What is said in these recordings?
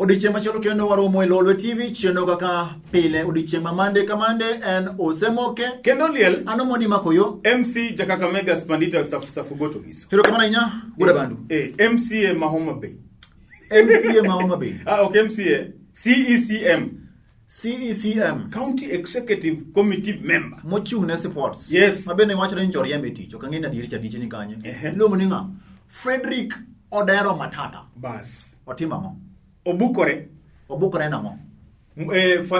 Odichieng machielo kendo waromo e Lolwe TV chendo kaka pile odichieng mamande kamande en Osemoke kendo liel ano moni makoyo MC jakaka mega spandita safu goto giso. Hero kamana nya guda bandu. MCA Mahoma Bay. MCA Mahoma Bay. Okay, MCA CECM County Executive Committee member. Mochung ne supports. Yes. Mabene wacho ni njoriembe tich. Okangena diri cha diche ni kanye. Luongo ni nga Frederick Odero Matata. Bas. Otima mo. Obukore na mo.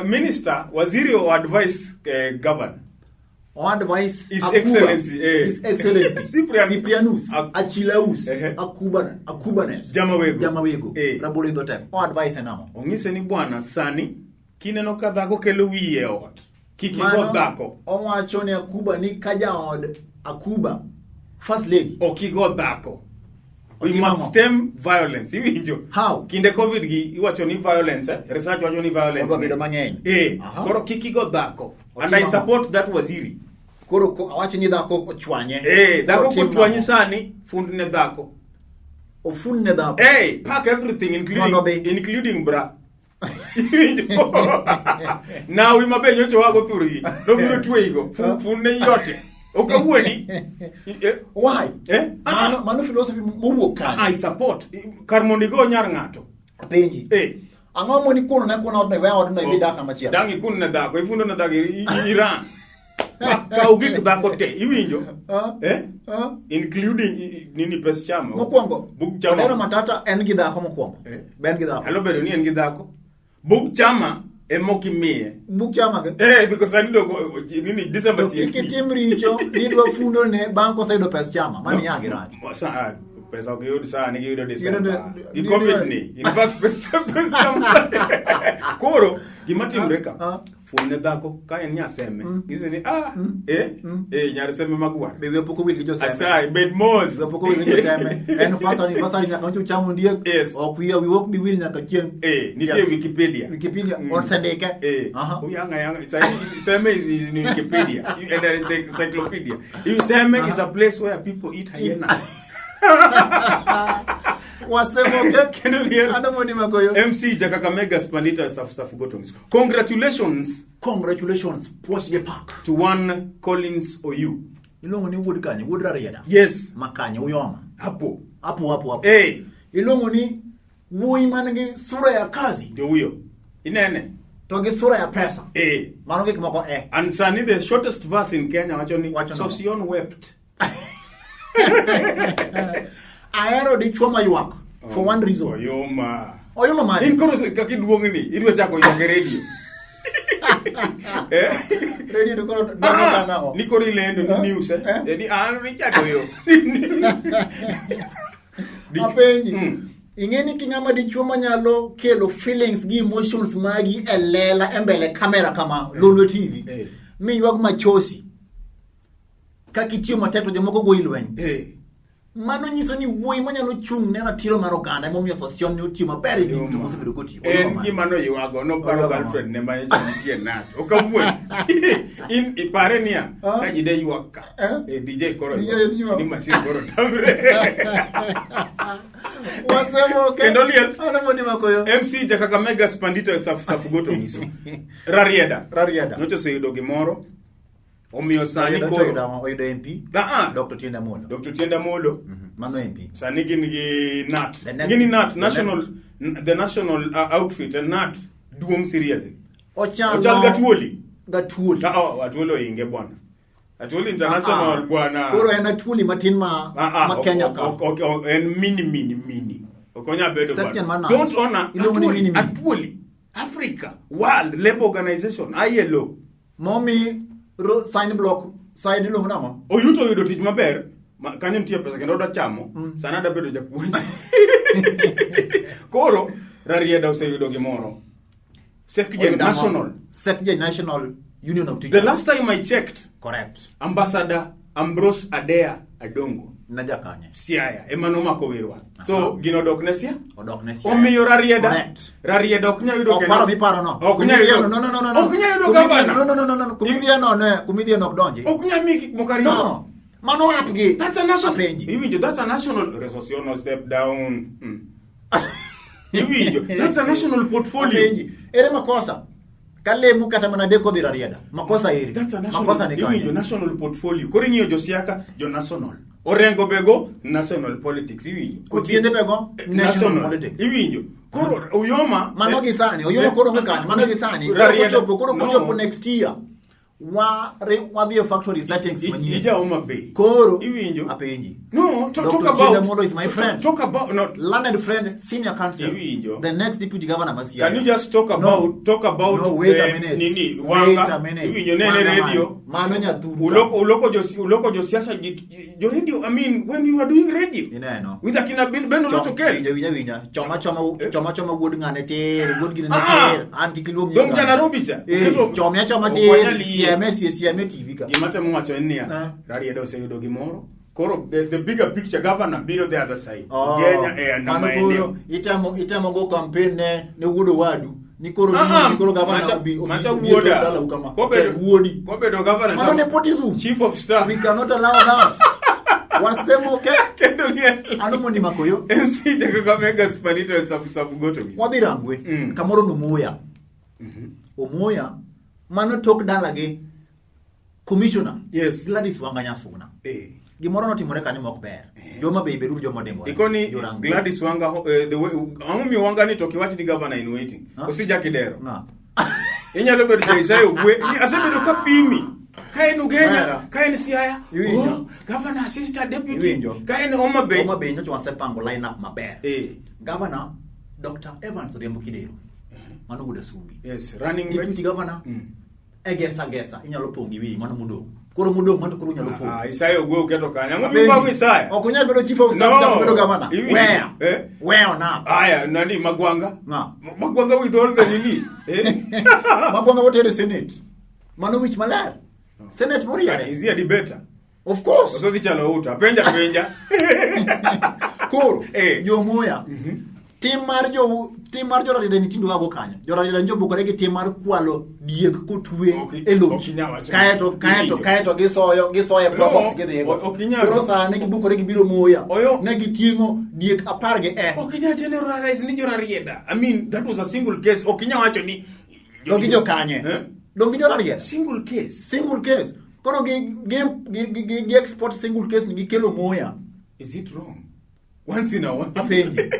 Minister waziri o advice governor. O advice His Excellency His Excellency Cyprianus Achilaus Akubanes Jamawego Rabolo Dotek. O advice namo. Ongise ni bwana sani kineno ka dhako kelo wiye ot. Kiki go dhako. Owacho ni Akuba ni kaja od Akuba first lady. Okigo dhako. We must stem violence. How? Kinde COVID gi iwacho ni violence, research wacho ni violence. Koro kiki go dhako. And I support that waziri. Koro awacho ni dhako ochwanye. Dhako kochwanye sani fund ne dhako. Ofund ne dhako. Pack everything including bra. Now we mabe nyocho wago thuri. No biro tweigo. Fund ne yote. Okawuoni. Why? Mano philosophy wuok kan. I support. Karmondigo nyar ngato. Penji. Ang'o moni kuno na kuno od ne we od no idaka machielo. Dangi kun na dako, ifundo na dako Iran. Ka ugik dako te, iwinjo? Including nini pes chama. Mokwongo. Bug chama. Odero Matata en gi dhako mokwongo. Ben gi dhako. Hello bedo ni en gi dhako. Bug chama emoki mie. Bug chama ke? Because I need nini December si. Kitim richo, nidwa fundo ne banko saido pes chama. Mani yagi rani. Pesa ukiyudi saa ni kiyudo December. I-COVID ni. In fact, pesa chama. Koro, gimatimreka. Fune dhako, ka en nyaseme. Gise ni, nyare seme magwar. Bewe poko wil gijo seme. Asai, bed mos. Bewe poko wil gijo seme. En first anniversary nyaka nchu chamu ndiye. Yes. Okuya wiwok bi wil nyaka chieng. Nitie Wikipedia. Or sendeke. Uyanga. Seme is in Wikipedia. And it's encyclopedia. Seme is a place where people eat hyenas. Osemoke kendo liel ano moni makoyo MC jakaka mega spandita safu goto giso. Congratulations Porsche Park to one Collins Oyu. Ilongo ni wood kanye wood rarieda. Yes, makanye uyoma hapo. Ilongo ni woi mangi sura ya kazi ndio huyo inene toge sura ya pesa mano gik moko and sani the shortest verse in Kenya wacho ni Sosion wept. Aero di choma yuak for one reason. Oyoma mari. Inkoro kakiduong ni idwa chako yonge radio. Radio do koro nao. Nikoro ilendo news ni an richado yo. Apenji. Ingeni kinyama di choma nyalo kelo feelings gi emotions magi elela embele kamera kama Lolwe TV. Mi yuak machosi. Kakitio mateto jomoko go ilweny. Mano nyiso ni wuoi manyalo chung ne ratiro mar oganda momiyo sosion ni otiyo maber gi to mosebedo koti. En gima no yuago no paro girlfriend ne ma nitie nat. Okawuon. In ipare niya ka jide yuaka. DJ koro ni masin koro tamre. Osemoke kendo liel ano moni makoyo MC jakaka mega spandita safu goto giso. Rarieda. Nocho seyudo gimoro. Omiyo sani koro oyudo MP Dr. Tienda Molo mano MP sani gini nat national outfit and nat duong seriously ochal Gatuoli Atuolo inge bwana Atuoli international bwana koro en Atuoli matin ma Kenya ka en mini okonya bedo bwana don't honor Atuoli Africa World Labour Organization ILO momi sign block side ilongo namo oyuto yudo tich maber kanyo nitie pesa kendo odwa chamo sana da bedo japuonj koro rarieda oseyudo gimoro Sekjen National Union of Teachers. The last time I checked, correct, Ambassador Ambrose Adea Adongo najakanye Siaya emano mako wirwa. So gino odoknesia omiyo rarieda oknya yudo kendo mi paro no oknya yudo oknya yudo gavana no kumidia no donje oknya miki mokari no mano apgi that's a national iwinjo that's a national resolution step down Iwinjo. That's a national portfolio. Ere makosa. Kalemu kata mana deko dira rieda. Makosa iri. That's a national. Makosa ni Iwinjo national portfolio. Kori ngiyo josiaka jo national. Orengo bego national politics. Iwinjo. Kutiende bego national politics. Iwinjo. Koro uyoma mano gisani. Uyoma koro ngekani. Mano gisani. Koro kuchopo next year. Wa the factory settings manyie. Ija Homa Bay. Koro Iwinjo. Apenji. No, talk about Molo is my friend. Talk about not learned friend, senior counsel. Iwinjo. The next deputy governor Masia. Can you just talk about no, wait a minute. Nini Wait a minute. Iwinjo nene radio. Mano nya tu. Uloko jo siasa jo radio. I mean when you are doing radio. Ina no. With akina Beno Loto Kel. Winya. Choma wood ngane te, wood gine te. Anti kilom. Dom jana robisa. Choma te. CMA TV ka. Yimate mwacho nia. Rari edo se yudo gimoro. Koro the bigger picture governor biro the other side. Kenya na maeneo. Itamo go campaign ne wudo wadu. Ni koro governor obi dala ukama. Wodi. Kobe do governor. Mano nepotism. Chief of staff. We cannot allow that. Osemoke. Kendo ni. Ano moni makoyo. MC jaga mega spanito sabu goto. Wabirangwe. Kamoro no moya. Omoya mano tok dala ge commissioner. Yes. Gladys Wanga Suna. Gimoro notimore kanyo mok ber. Joma be beru joma demo. Ikoni Gladys Wanga the way angumi Wanga ni toki wati di governor in waiting. Osija kidero. Na. Inyalo bedo jaisai ogwe. Asebedo ka pimi. Kaen Ugenya, kaen Siaya. Governor assistant deputy. Kaen Homa Bay. Homa Bay nyocho wasepango line up maber. Governor Dr. Evans Odhiambo Kidero. Mano guda sumbi. Yes, running deputy governor. Egesa inyalo pongi wi mano mudo. Koro mudo mano koro nyalo pongi. Isaiah ogwe uketo kanya. Ng'omi bago Isaiah. Okunyal bedo chief of staff no. Bedo governor. Where na? Aya, nani Magwanga? Na. Magwanga with all the nini. Magwanga wote the senate. Mano which malar. Senate moriare. Is he a debater? Of course. So dichalo uta. Penja. Koro. Yo moya. Tim mar jo rarida ni tindo wago kanya. Jo rarida njo bukore gi tim mar kwalo diek kotwe elo. Kaeto gisoye probox gidhigo. Koro sane gibukore gi biro moya. Ne gitingo diek 10 gi Okinya generalize ni jo rarida. I mean that was a single case. Okinya wacho ni Dongi jo kanye. Dongi jo rarida. Single case. Koro gi export single case ni gikelo moya. Is it wrong? Once in a while. Apenji.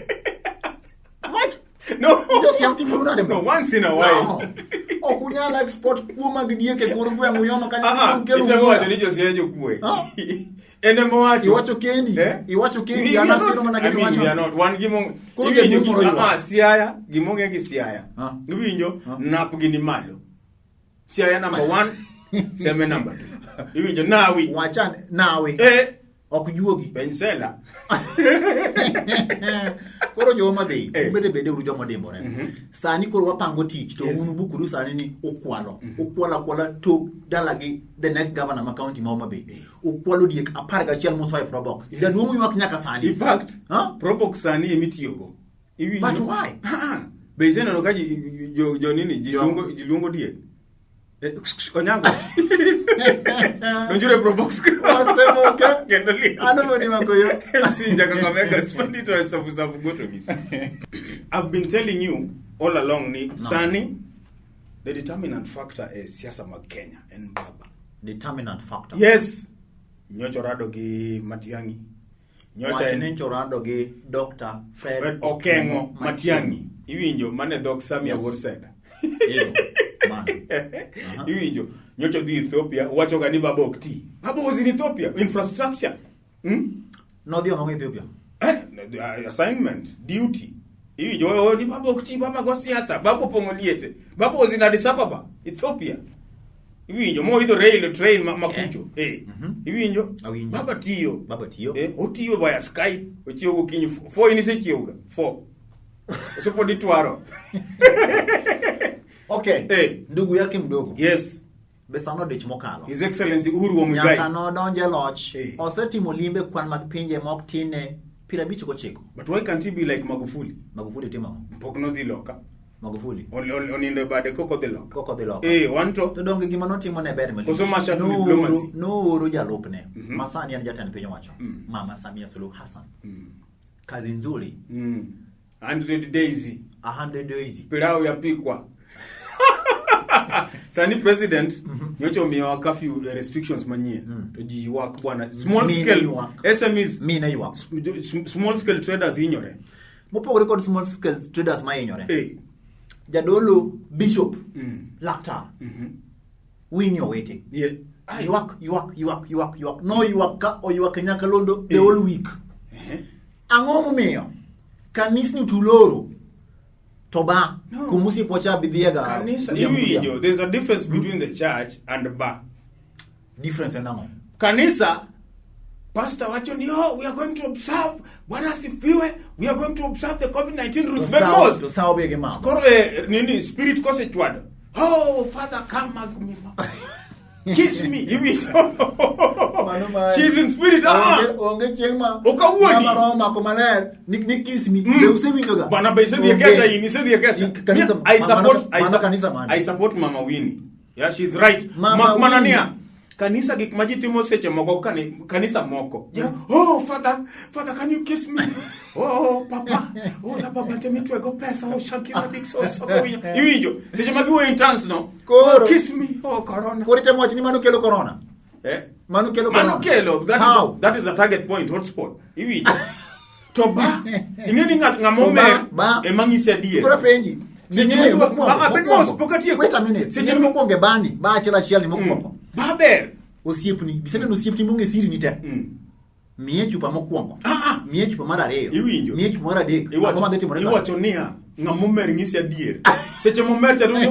No. You just have to do that. No, once in a while. Okunyala export kuma gidieke koro gwe muyoma kanya kelo. Itamu wacho ni jose yejo kuwe. Enemo wacho. Iwacho kendi. Ana sino mana gidi wacho. I mean, we are not. One gimo. Siaya. Gimonge ki Siaya. Iwinjo. Napu gini malo. Siaya number 1. Seme number 2. Iwinjo. Nawi. Wachane. Nawi. Okujuogi. Pensela. Koro jo Homa Bay. Bede uru joma dembore. Sani koro wapango tich. To unu bukuru sani ni okwalo. Okwala to dalagi the next governor ma county ma Homa Bay. Okwalo diek 11 moso e probox. Jaduomu ywak nyaka sani. In fact, probox sani emitiyogo. But why? Bezena no kaji jo nini jilungo diek. Onyango. Nonjure probox. Osemoke. Kendoli. Ano moni makoyo. Sinja kanga mega spandito sabu goto misi. I've been telling you all along ni Sani the determinant factor is siasa ma Kenya and Baba. Determinant factor. Yes. Nyocho rado gi Matiang'i. Nyocho rado gi Dr. Fred Okengo Matiang'i. Iwinjo mane dok Samia Worseda. Iwinjo nyocho di Ethiopia wacho gani baba okti. Baba was in Ethiopia infrastructure. No dio ngo Ethiopia. Assignment duty. Iwinjo ni baba okti baba go siasa baba pongoliete. Baba was in Addis Ababa Ethiopia. Iwinjo mo idho rail train makucho. Iwinjo baba tiyo. Otiyo via Skype otiyo gokinyi 4 inise chiuga 4. Sopo ditwaro. Okay. Ndugu yake mdogo. Yes. Besano dich mokalo. His Excellency Uhuru Muigai. Nyaka no donje loch. Osetimo limbe kwan mag pinje mok tine 59. But why can't he be like Magufuli? Magufuli timo. Pokno di loka. Magufuli. Oninde bade koko de loka. Wanto. To donge gima notimo ne ber mali. Koso masha diplomacy. No jalopne. Masani an jatend piny owacho. Mama Samia Suluhu Hassan. Kazi nzuri. 100 days. 100 days. Pilau yapikwa. Sani president nyocho miwa curfew restrictions manyie to ji work bwana small scale SMEs mina you work small scale traders inyore mopogore kod small scale traders ma inyore jadolo bishop laktar win your waiting you work no you work or you work nyakalondo the whole week ang'o momiyo kanisni tuloro toba kumusi pocha bidhiega kanisa there's a difference between the church and the bar. Difference enamo kanisa pastor wacho ni we are going to observe bwana sifiwe, we are going to observe the COVID-19 rules very most to saw bege ma koro nini spirit kose chwado father come me kiss me she's in spirit onge chiema okawuoni Roma ko maler ni kiss me be usewinjoga bana be se diekesha yini se diekesha I support mama Winnie. Yeah, she's right. Manania kanisa gik majitimo seche moko kanisa moko father can you kiss me papa la baba temitwe go pesa shakira big so iwinjo seche magiwe in trance no kiss me corona korite moch ni mano kelo corona mano kelo that is the target point hotspot iwinjo to ba ingeni ngamomer emangise die kora penji wait a minute seche mokwonge bani ba achiel ni mokwongo maber osiepni bisende no osiepni monge siri ni te miye chupa mokwongo miye chupa mar ariyo miye chupa mar adek iwacho niya ng'amomer ng'isi adier seche momer cha ne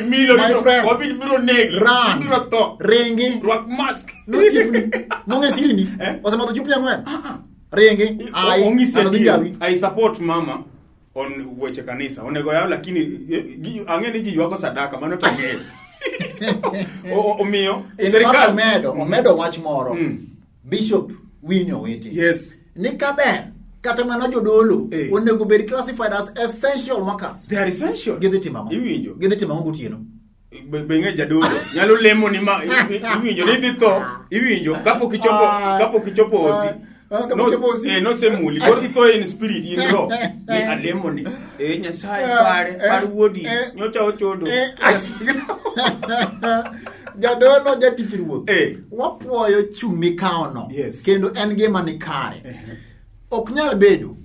milo covid biro negi biro to rengi rwak mask no osiepni monge siri ni osemadho chupni ang'wen rengi ng'isi adier I support mama on weche kanisa onego yaw lakini ang'eni ji ywago sadaka mano to ng'eyo omiyo serikal medo wach moro bishop winyo wete yes ni kaber kata mana jodolo onego bed classified as essential workers. They are essential. Gidhi timamo gotieno benge jadolo nyalo lemo ni ma iwinjo ni dhi tho iwinjo kapo kichopo osi no se muli kor ito in spirit in ro ni alemo ni nyasaye par wuodi nyocha ochodo jadolo jatich ruoth wapuoyo chung mikaono kendo en gima ni kare ok nyal bedo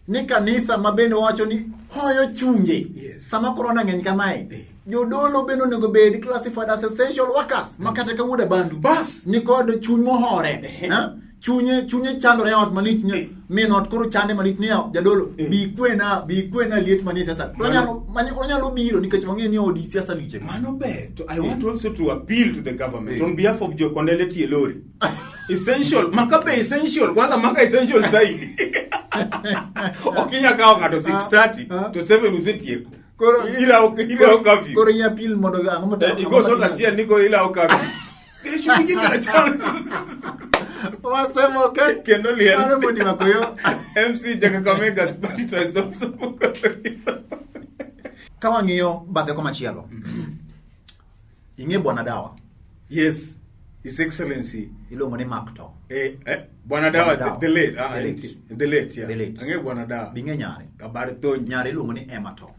ni kanisa mabende wacho ni hoyo chunje sama corona ng'eny kamae jodolo bende onego bed classified as essential workers makata kawuoda bandu bas ni kod chuny mohore chunye chandore ot malich ni minot koro chande malich ni jadolo bi kwena liet mani sasa onyalo biro nikech wang'e ni odi siasa liche mano be to I want also to appeal to the government on behalf of Joe Kondeleti Elori essential makabe essential kwanza maka essential zaidi okinya kao ngato 6:30 to 7 uzetieko ila okafi koro ya appeal mondo ng'amoto igo sota tia niko ila okafi they should give a chance. Osemoke kendo lien ano moni makoyo MC Jakakamega spiritual kama ng'iyo badhe koma chielo ing'e bwana dawa yes his excellency ilongo ni makto bwana dawa the late ang'e bwana dawa binge nyare kabar to nyare ilongo ni emato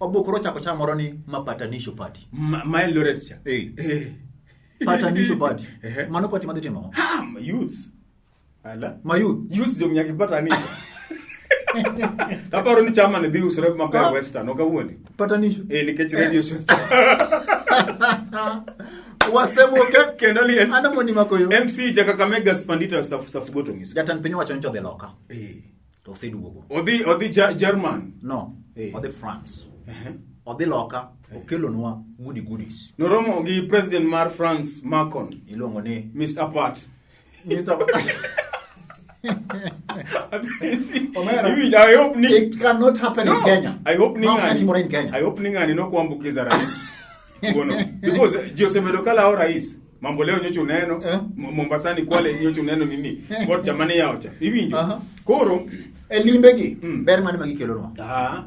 obukoro chako cha moro ni mapatanisho party my Lorette cha patanisho party mano party maditimo youths ala youth jom nyaki patanisho taparo ni chama ne dius rep maber western okawuoni patanisho nikech radio show Osemoke kendo lien ana moni makoyo MC Jakakamega spandita safugoto ngisa jatan pinyo wacho ncho de loka to seduogo odi German no odi France odi loka okelonwa goodies noromo gi president mar France Macron ilongo ni Mr. Apart I hope it cannot happen in Kenya. I hope ningani no kuambukiza rais ngono because Jose Medokala rais mambo leo nyocho neno Mombasani Kwale nyocho neno nini what chamane yaocha iwinjo koro elimbegi ber mane magikelo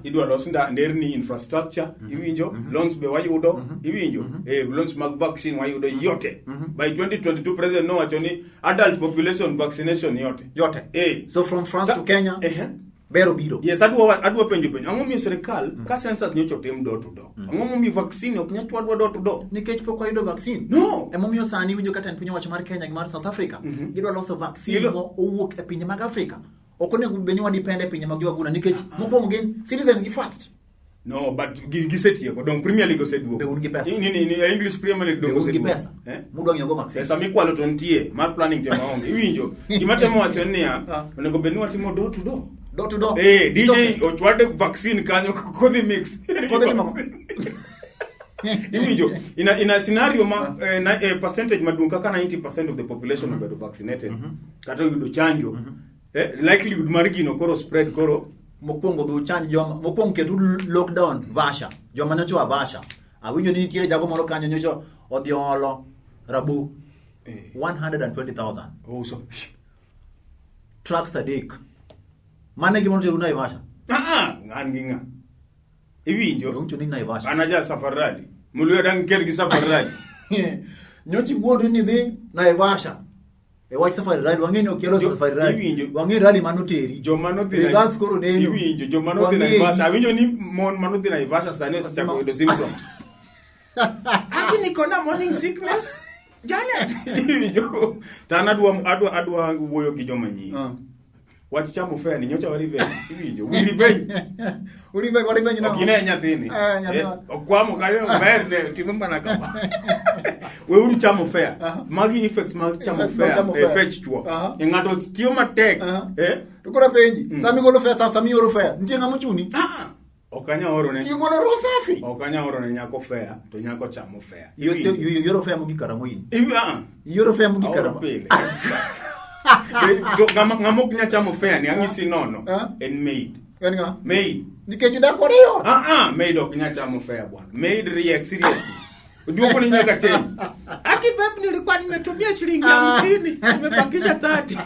idwa los nderni infrastructure iwinjo loans be wayudo iwinjo loans mag vaccine wayudo yote by 2022 president no wacho ni adult population vaccination yote so from France to Kenya Bero biro. Yes, adwa penjo. Ang'o miyo sirkal ka census nyocho tim door to door? Ang'o miyo vaccine ok nyal twadwa door to door? Nikech pok oyudo vaccine. No. Emomiyo sani winjo kata piny owacho mar Kenya gi mar South Africa gidwa loso vaccine mo owuok e pinje mag Africa. Ok onego beni wa depend e pinje mag jowagunda nikech mokwongo gin citizens gi first. No, but gisetieko. Dong Premier League oseduogo. Be un gi pesa. Ni English Premier League dong oseduogo. Be un gi pesa. Mudwa ng'iewo vaccine. Pesa mikwalo to nitie mar planning tema onge. Iwinjo. Gima temo wacho niya, onego beni watimo door to door. Door to door. DJ ochwade vaccine kanyo kodhi mix. Iwinjo. In a scenario percentage maduong' kaka 90% of the population obedo vaccinated. Kata yudo chanjo. Likelihood mar gino koro spread koro mokwongo do chanjo joma mokwongo ketu lockdown Vasha joma nyocho wa Vasha awinjo ni nitiere jago moro kanyo nyocho odhi olo rabu 120,000 so trucks a day mane gimono teru na Vasha an ginga iwinjo doncho ni na Vasha anaja safaradi mulwe dang ker gi safaradi nyochi buondo ni dhi na Vasha e wach safari rally wang'eni okielo safari rally wang'eni rally manoteri joma no dhi results koro neno iwinjo joma no dhi na Ivasha awinjo ni mon mano dhi na Ivasha sani osechako yudo symptoms akini kona morning sickness Janet iwinjo tan adwa wuoyo gi joma nyi wach chamo fare ni nyocha wari ven iwinjo uri ven na okine nyathini okwamo kayo mer ne timo mana kama we uru chamo fare magi effects mag chamo fare fetch chuo ng'ato tiyo matek to kora penji sami golo fare sami oro fare ntie ng'amo chuni okanya oro ne igolo rosafi okanya oro ne nyako fare to nyako chamo fare yoro fare mugi karamo yin yoro fare mugi karamo ngamo knya chamo fare ni angisi nono en maid maid nikech da kore yo maid ok nya chamo fare bwana maid react seriously Ndio ni nyaka change. Aki pepe nilikuwa nimetumia shilingi 50, nimebakisha 30.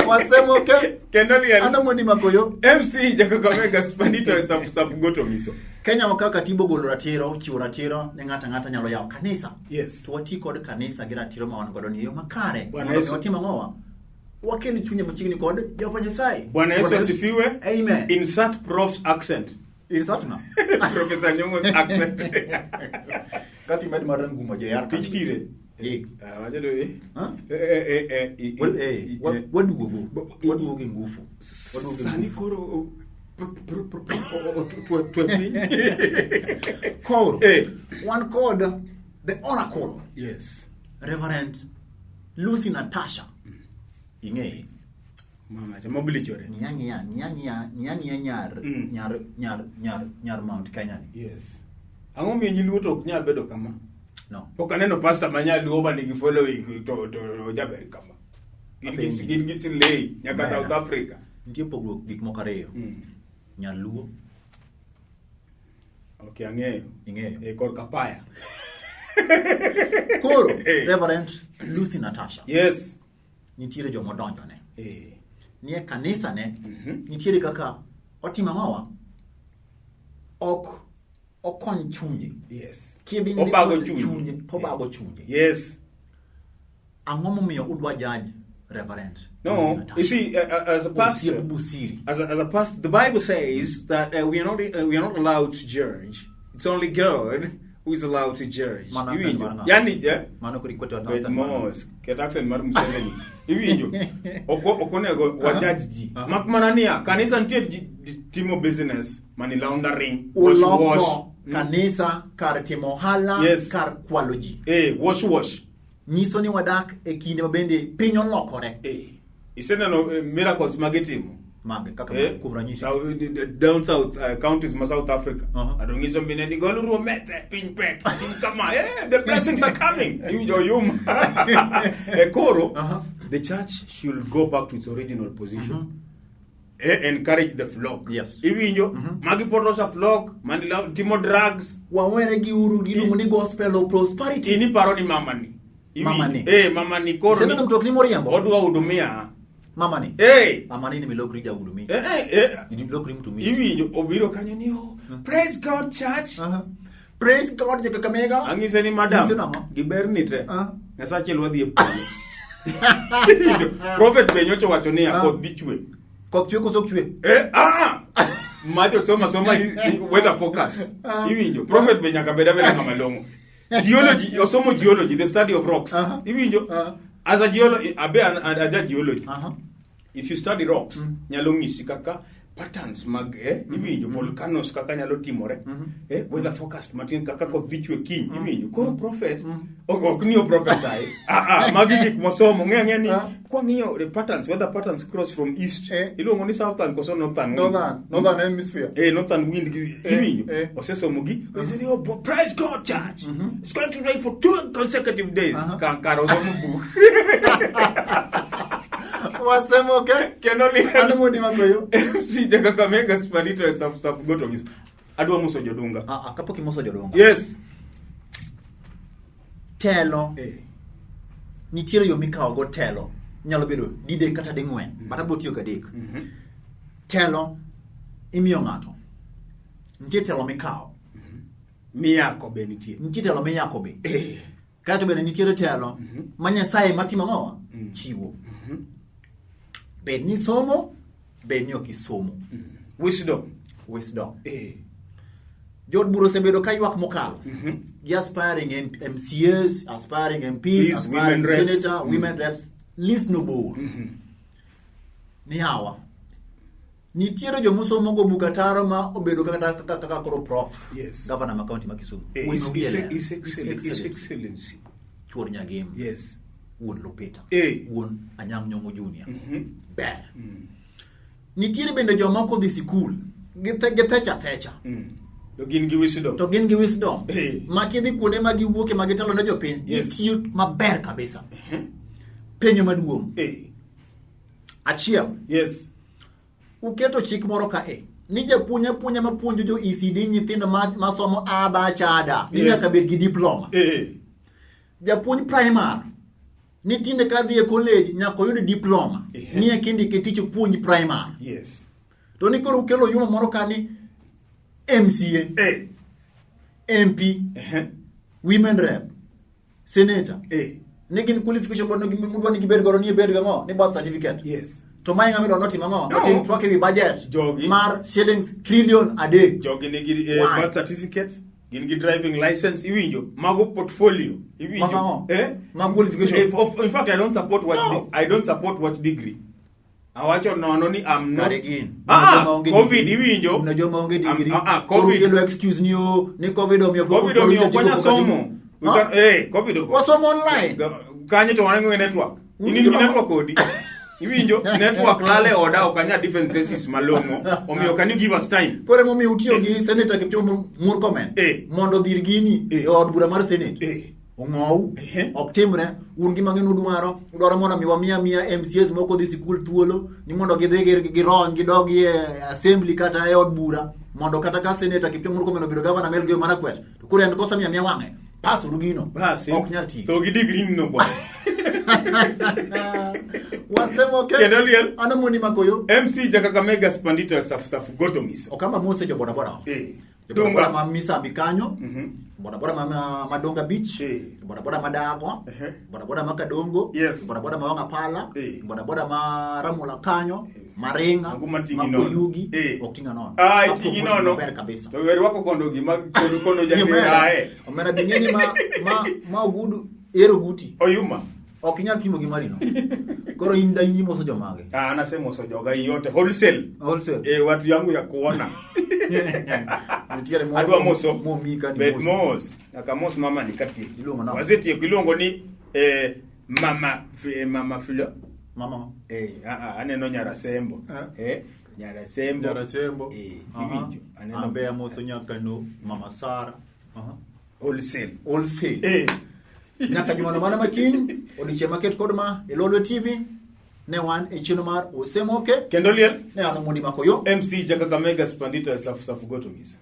Osemoke. Kendali ya. Ana mwani makoyo. MC Jakokamega spandito sapu goto miso. Kenya waka katibo golo ratiro, chiwo ratiro, ne ngata nyalo yawo kanisa. Yes. To wati kod kanisa gi ratiro ma wan godo ni yo makare. Bwana Yesu watima ngowa. Wakeli chunye machigini kod Jehova Nyasaye. Bwana Yesu asifiwe. Amen. Insert prof's accent. Insert na. Professor Nyong'o's accent. Kati madi marangu moja ya tich tire. Wacha do wadu gi ngufu. Sani koro call. One called the oracle. Yes. Reverend Lucy Natasha. Inge. Mama, jamobili chore. Nyar Mount Kenya. Yes. Ango mi nyiluo to ok nyal bedo kama. No. Okaneno pastor manyal luo ba nigi following to jaber kama. Gin lei nyaka South Africa. Nitie pogruok gik moko ariyo. Nyaluo. Okay, ang'eyo. Ing'eyo. Kor kapaya. Koro, Reverend Lucy Natasha. Yes. Nitiere jomo donjo ne. Nie kanisa ne. Nitiere kaka otima mawa. Okon chunje. Yes. Obago chunje. Obago chunje. Yes. Ang'o momiyo udwa judge Reverend? No, you see, as a pastor, as a pastor, the Bible says that we are not allowed to judge. It's only God who is allowed to judge. Yani je? Mano kurikweto na mos. Ketaxen mar museveni. Iwinjo. Okonego wa judge ji. Makmanania kanisa ntie timo business, money laundering, wash. Kanisa kar timo hala, yes. Kar kwalo ji. Wash. Nyiso ni wadak e kinde mabende piny olokore. Iseneno miracles magetimo. Mage kaka kumranyisi. Down south counties ma South Africa. Adongizo mbine ni golu ruomete piny pek. Kama the blessings are coming. Yum. Koro the church should go back to its original position. Encourage the flock. Yes. Iwinjo magi potosa flock manila timo drugs wawere gi uru giluongo ni gospel of prosperity. Ini paro ni mamani. Mamani koro. Sema mtokni moriambo. Odwa hudumia. Mamani. Mamani ni milokri ja hudumia. Ni milokri mtumia. Iwinjo obiro kanyo ni praise God church. Praise God Jakokamega. Angise ni madam. Giberni te. Nyasache lwadhi e polo. Prophet benyocho wacho ni akod dichwe. Koth chwe koso chwe. Macho soma weather forecast. Iwinjo. Prophet be nyaka beda ngama longo. Geology, osomo geology, the study of rocks. Iwinjo. As a geology, aja geology. If you study rocks, nyalo ngisi kaka patterns mag iwinjo volcanoes kaka nyalo timore. Weather forecast matin kaka koth dhi chwe kiny iwinjo. Koro prophet ok niyo prophesy. Magi gik mosomo ng'e ni kwang'iyo the patterns, weather patterns cross from east. Iluongo ni southern koso northern. Northern hemisphere. Northern wind iwinjo. Osesomo gi. He oh, praise God church. It's going to rain for 2 consecutive days. Kankaro somo book. Osemoke kendo ni anamoni makoyo MC Kakamega Spandito sub goto ngis adwa muso jodunga kapok imoso jodunga yes telo nitiere yo mikawo go telo nyalo bedo dide kata dingwen bata botiyo gadek telo imiyo ng'ato nitie telo mikawo miyako be nitie telo miyako be kato be nitiere telo ma Nyasaye matimo ng'owa chiwo bed ni somo bed ni okisomo wisdom jod buro sebedo kaywak mokalo aspiring MCAs, aspiring MPs, aspiring senator, women reps, list no board. Ni hawa nitiere jo musomo go bukataro ma obedo kaka koro prof governor ma county ma Kisumu is excellency chuor nyagem wuon Lupita wuon Anyang' Nyong'o Junior ber nitiere bende jomoko dhi sikul githecha to gin gi wisdom ma kidhi kuonde ma giwuoke ma gitelo ne jopiny itiyo maber kabisa penyo maduong' achiel uketo chik moro ka ni japuonja mapuonjo jo ECD nyithindo masomo abachada nyaka bed gi diploma japuonj primary ni tinde ka dhi e college nyaka yud diploma ni e kindi ke tich puonj primary to ni koro ukelo yuma moro kani MCA MP women rep senator ne gin qualification bono gi mudwa ni gibed goro ni bed go ni birth certificate to mai ngami do not mango otin twake wi budget mar shillings trillion a day jogi ni gi birth certificate gin gi driving license iwinjo mago portfolio iwinjo ma qualification in fact I don't support what degree awacho nono ni I'm not COVID iwinjo unajua maonge degree COVID kilo excuse ni COVID omiyo kwanya somo COVID wasomo online kanye to wanango network ini network kodi iwinjo network lale oda okanya different thesis malongo omiyo can you give us time kore momi utiyo gi senator Kipchumba Murkomen mondo dhir gini e od bura mar senate ong'ow oktimre un gi mang'en udwaro mondo mi wamiya MCAs moko dhi sikul thuolo ni mondo gidhi girony gidogi e assembly kata e od bura mondo kata ka senator Kipchumba Murkomen obedo governor Melgeo Marakwet to kuro en kosa miya wang'e pass rugino ok nyal ti to gi degree no bo Osemoke kendo liel anamoni makoyo MC Kakamega Spandito safu gotomis okamba mose jo boda dunga ma misa bikanyo boda ma Madonga Beach boda ma Dago boda ma Kadongo boda ma Wanga Pala boda ma Ramula Kanyo Maringa Makuyugi okinga nono tingi nono ber kabisa to wer wako kondo gi ma kono jatira omera bingeni ma ogudu ero guti oyuma okinyal pimo gi marino koro inda moso jomage anasema moso joga yote wholesale watu yangu ya kuona nitiere mo adwa moso mo mika ni bed mos akamos mama nikati ilongo na wazeti kilongo ni mama filo mama aneno nyara sembo nyara sembo hivijo aneno ambe moso nyaka no mama Sara wholesale nyaka jumano mana makiny odiche market kod ma Lolwe TV ne wan e chino mar Osemoke kendo liel ne ano mundi makoyo MC Kakamega Spandito safu goto ngisa